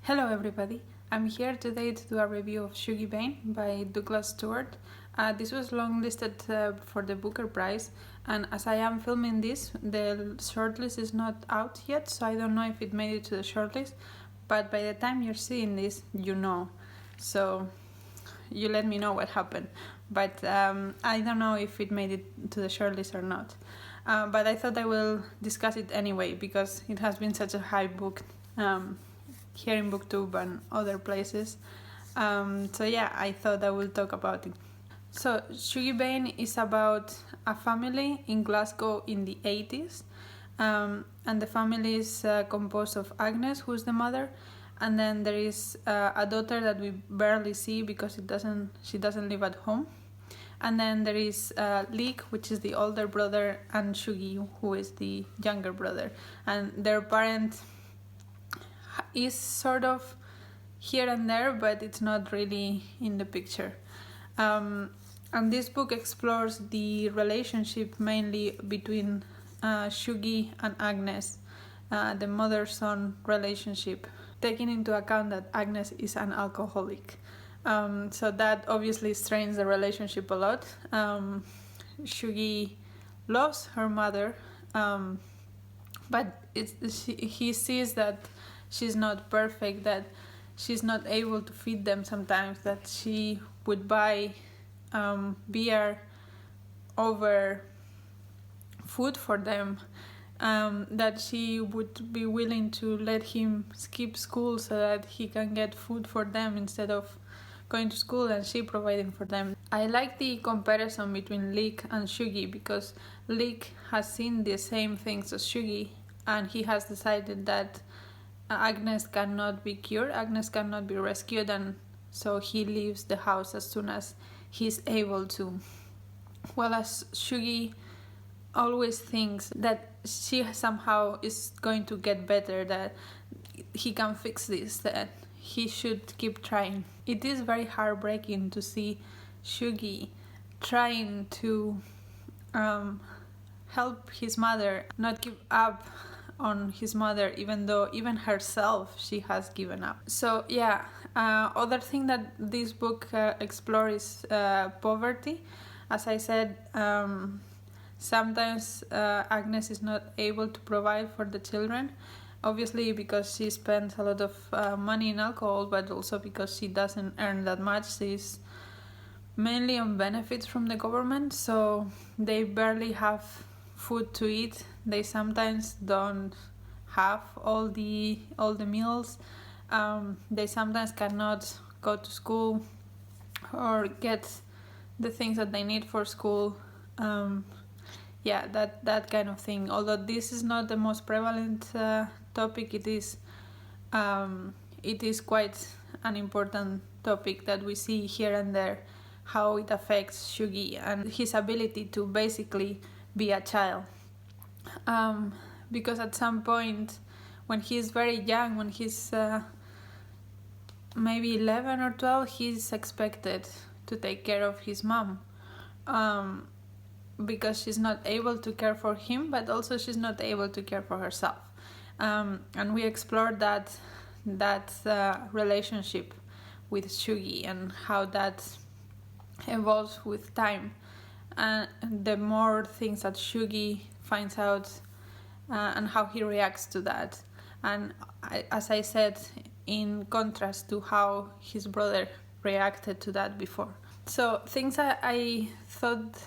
Hello everybody, I'm here today to do a review of Shuggie Bain by Douglas Stuart. This was longlisted for the Booker Prize, and as I am filming this, the shortlist is not out yet, so I don't know if it made it to the shortlist, but by the time you're seeing this, you know. So you let me know what happened, but I don't know if it made it to the shortlist or not. But I thought I will discuss it anyway because it has been such a high book here in BookTube and other places. So yeah, I thought I would talk about it. So Shuggie Bain is about a family in Glasgow in the 80s, and the family is composed of Agnes, who's the mother, and then there is a daughter that we barely see because she doesn't live at home. And then there is Leek, which is the older brother, and Shuggie, who is the younger brother. And their parent is sort of here and there, but it's not really in the picture. And this book explores the relationship mainly between Shuggie and Agnes, the mother-son relationship, taking into account that Agnes is an alcoholic. So that obviously strains the relationship a lot. Shuggie loves her mother, but he sees that she's not perfect, that she's not able to feed them sometimes, that she would buy beer over food for them, that she would be willing to let him skip school so that he can get food for them instead of going to school and she providing for them. I like the comparison between Leek and Shuggie because Leek has seen the same things as Shuggie, and he has decided that Agnes cannot be cured, Agnes cannot be rescued, and so he leaves the house as soon as he's able to. Whereas Shuggie always thinks that she somehow is going to get better, that he can fix this, that he should keep trying. It is very heartbreaking to see Shuggie trying to help his mother, not give up on his mother, even though even herself she has given up. So yeah, other thing that this book explores is poverty. As I said, sometimes Agnes is not able to provide for the children, obviously because she spends a lot of money in alcohol, but also because she doesn't earn that much. She's mainly on benefits from the government, so they barely have food to eat. They sometimes don't have all the meals. They sometimes cannot go to school or get the things that they need for school. Yeah, that kind of thing. Although this is not the most prevalent topic, it is quite an important topic that we see here and there, how it affects Shuggie and his ability to basically be a child. Because at some point when he's very young, when he's maybe 11 or 12, he's expected to take care of his mom, because she's not able to care for him, but also she's not able to care for herself. And we explored that relationship with Shuggie and how that evolves with time, and the more things that Shuggie finds out and how he reacts to that. And as I said, in contrast to how his brother reacted to that before. So things I thought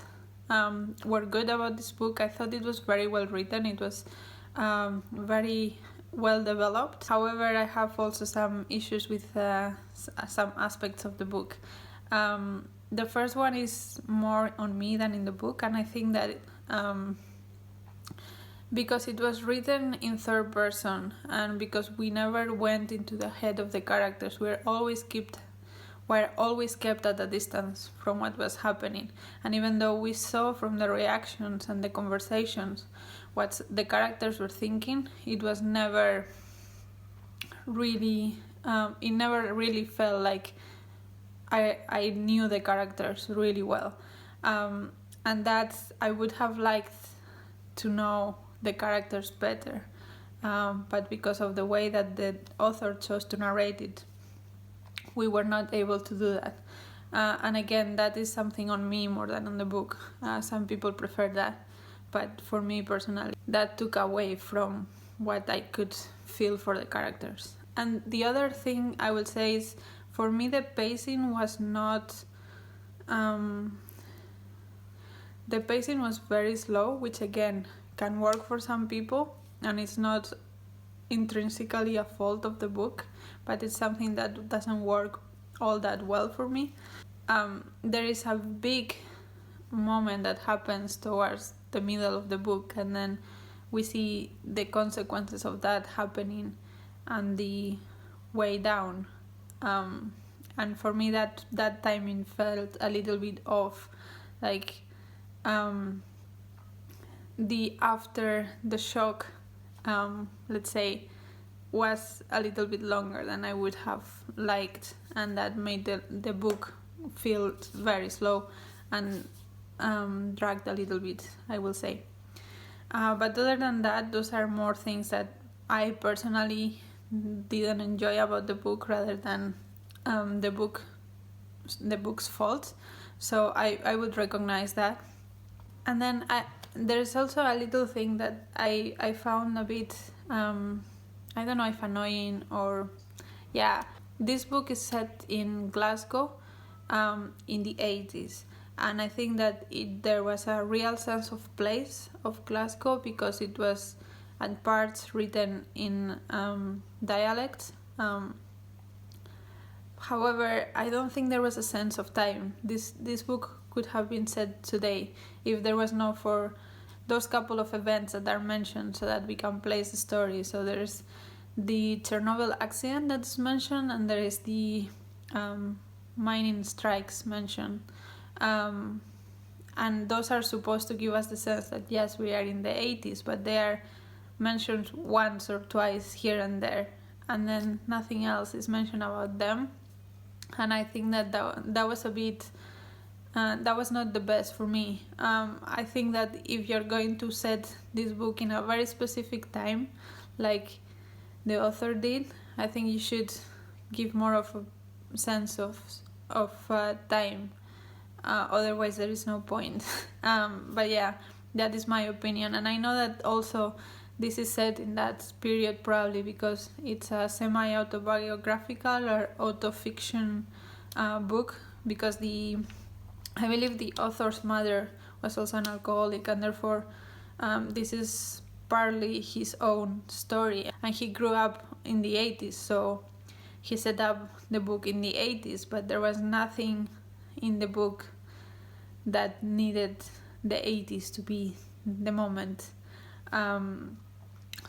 were good about this book: I thought it was very well written, it was very well developed. However, I have also some issues with some aspects of the book. The first one is more on me than in the book, and I think that because it was written in third person and because we never went into the head of the characters, we're always kept at a distance from what was happening. And even though we saw from the reactions and the conversations what the characters were thinking, it was never really it never really felt like I knew the characters really well, and that I would have liked to know the characters better, but because of the way that the author chose to narrate it, we were not able to do that. And again, that is something on me more than on the book. Some people prefer that, but for me personally, that took away from what I could feel for the characters. And the other thing I would say is, for me, the pacing was not... the pacing was very slow, which again can work for some people, and it's not intrinsically a fault of the book, but it's something that doesn't work all that well for me. There is a big moment that happens towards the middle of the book, and then we see the consequences of that happening on the way down. And for me, that timing felt a little bit off. Like, the after the shock, let's say, was a little bit longer than I would have liked, and that made the book feel very slow and dragged a little bit, I will say. But other than that, those are more things that I personally didn't enjoy about the book rather than the book's fault. So I would recognize that. And then there's also a little thing that I found a bit, I don't know if annoying or... Yeah, this book is set in Glasgow in the 80s. And I think that there was a real sense of place of Glasgow because it was at parts written in dialect. However, I don't think there was a sense of time. This book could have been said today if there was no for those couple of events that are mentioned so that we can place the story. So there's the Chernobyl accident that's mentioned, and there is the mining strikes mentioned. And those are supposed to give us the sense that yes, we are in the 80s, but they are mentioned once or twice here and there, and then nothing else is mentioned about them. And I think that was a bit... that was not the best for me. I think that if you're going to set this book in a very specific time, like the author did, I think you should give more of a sense of time. Otherwise, there is no point. But yeah, that is my opinion. And I know that also this is set in that period probably because it's a semi-autobiographical or autofiction book, because I believe the author's mother was also an alcoholic, and therefore this is partly his own story. And he grew up in the 80s, so he set up the book in the 80s, but there was nothing in the book that needed the 80s to be the moment.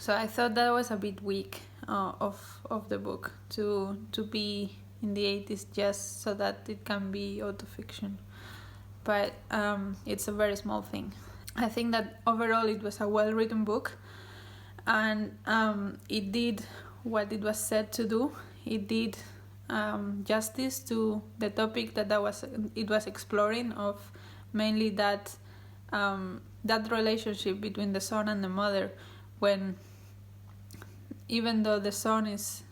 So I thought that was a bit weak of the book to be in the 80s just so that it can be autofiction. But it's a very small thing. I think that overall it was a well-written book, and it did what it was set to do. It did justice to the topic that it was exploring, of mainly that relationship between the son and the mother, when even though the son is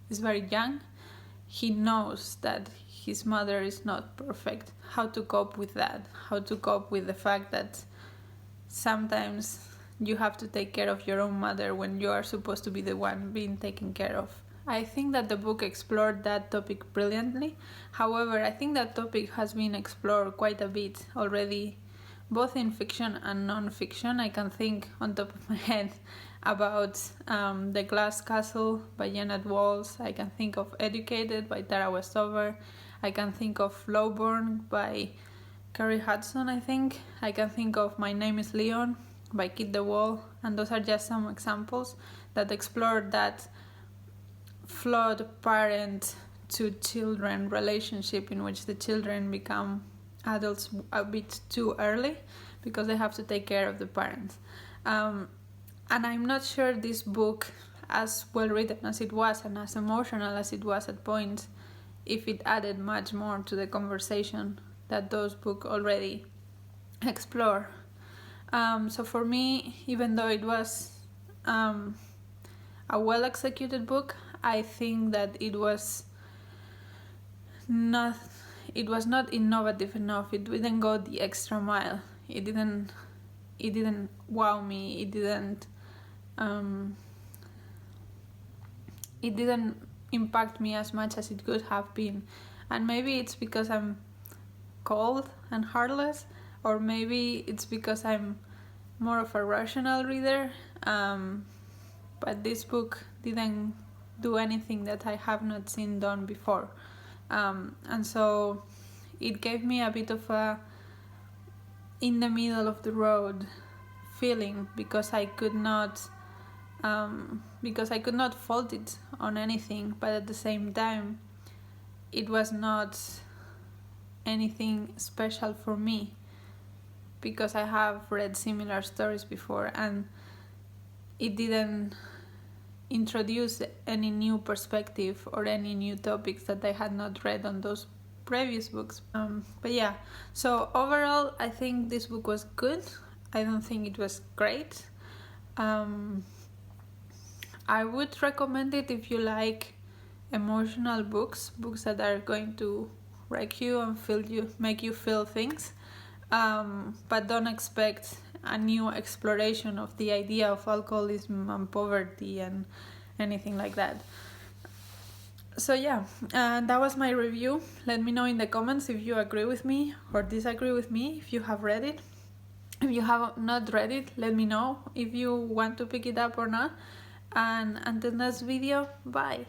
very young, he knows that his mother is not perfect. How to cope with that? How to cope with the fact that sometimes you have to take care of your own mother when you are supposed to be the one being taken care of. I think that the book explored that topic brilliantly. However, I think that topic has been explored quite a bit already, both in fiction and non-fiction. I can think on top of my head about The Glass Castle by Janet Walls. I can think of Educated by Tara Westover. I can think of Lowborn by Carrie Hudson, I think. I can think of My Name is Leon by Kit the Wall. And those are just some examples that explore that flawed parent to children relationship in which the children become adults a bit too early because they have to take care of the parents. And I'm not sure this book, as well written as it was and as emotional as it was at points, if it added much more to the conversation that those books already explore. So for me, even though it was a well executed book. I think that it was not innovative enough. It didn't go the extra mile. It didn't wow me. It didn't impact me as much as it could have been. And maybe it's because I'm cold and heartless, or maybe it's because I'm more of a rational reader. But this book didn't do anything that I have not seen done before. And so it gave me a bit of a in the middle of the road feeling, because I could not fault it on anything, but at the same time it was not anything special for me, because I have read similar stories before and it didn't introduce any new perspective or any new topics that I had not read on those previous books. But yeah, so overall I think this book was good. I don't think it was great. I would recommend it if you like emotional books that are going to wreck you and make you feel things, but don't expect a new exploration of the idea of alcoholism and poverty and anything like that. So yeah, that was my review. Let me know in the comments if you agree with me or disagree with me, if you have read it. If you have not read it, let me know if you want to pick it up or not. And until next video, bye.